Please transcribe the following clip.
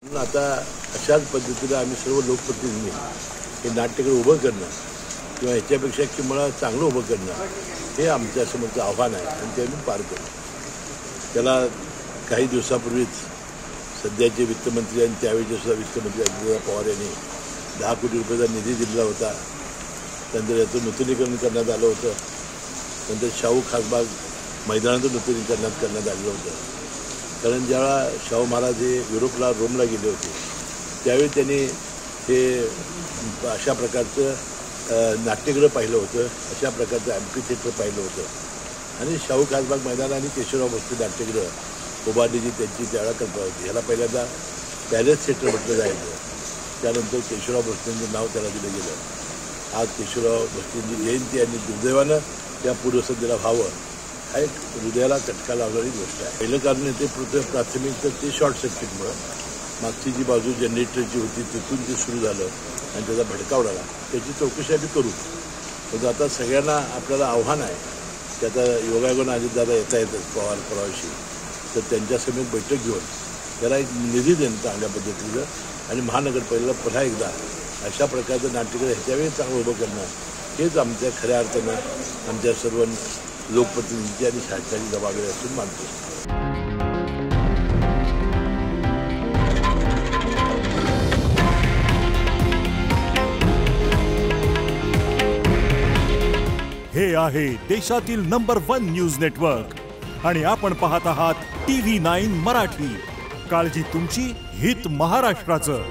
आता अशाच पद्धतीने आम्ही सर्व लोकप्रतिनिधी हे नाट्यगृह उभं करणं किंवा ह्याच्यापेक्षा किंवा चांगलं उभं करणं हे आमच्यासमोरचं आव्हान आहे आणि ते आम्ही पार करू. त्याला काही दिवसापूर्वीच सध्याचे वित्तमंत्री आणि त्यावेळेचे सुद्धा वित्तमंत्री अजितदादा पवार यांनी 10 कोटी रुपयाचा निधी दिलेला होता. नंतर याचं नूतनीकरण करण्यात आलं होतं. नंतर शाहू खासबाग मैदानाचं नूतनीकरण करण्यात आलेलं होतं. कारण ज्यावेळा शाहू महाराज हे युरोपला रोमला गेले होते त्यावेळी त्यांनी हे अशा प्रकारचं नाट्यगृह पाहिलं होतं, अशा प्रकारचं ॲम्फी थिएटर पाहिलं होतं आणि शाहू खासबाग मैदान आणि केशवराव भोसले नाट्यगृह उभारण्याची त्यांची त्यावेळा कल्पना होती. ह्याला पहिल्यांदा पॅलेस थिएटर म्हटलं जायचं. त्यानंतर केशवराव भोसलेंचं नाव त्याला दिलं गेलं. आज केशवराव भोसलेंची जयंती आणि दुर्दैवानं त्या पूर्वसंध्येला व्हावं हा एक हृदयाला चटका लावणारी गोष्ट आहे. पहिलं कारण ते प्राथमिक तर ते शॉर्ट सर्किटमुळं मागची जी बाजू जनरेटरची होती तिथून ते सुरू झालं आणि त्याचा भडका उडाला. त्याची चौकशी आम्ही करू. पण आता सगळ्यांना आपल्याला आव्हान आहे की आता योगायोगानं अजितदादा येता येतात परवाशी तर त्यांच्यासमोर बैठक घेऊन त्याला एक निधी देणं चांगल्या पद्धतीचं आणि महानगरपालिकेला पुन्हा एकदा अशा प्रकारचं नाट्यगृह ह्याच्यावेळी चांगलं उभं करणं हेच आमच्या खऱ्या अर्थानं आमच्या सर्व लोकप्रतिनिधींची आणि शासनाची जबाबदारी असून मानतो. हे आहे देशातील नंबर 1 न्यूज नेटवर्क आणि आपण पाहत आहात TV9 मराठी. काळजी तुमची, हित महाराष्ट्राचं.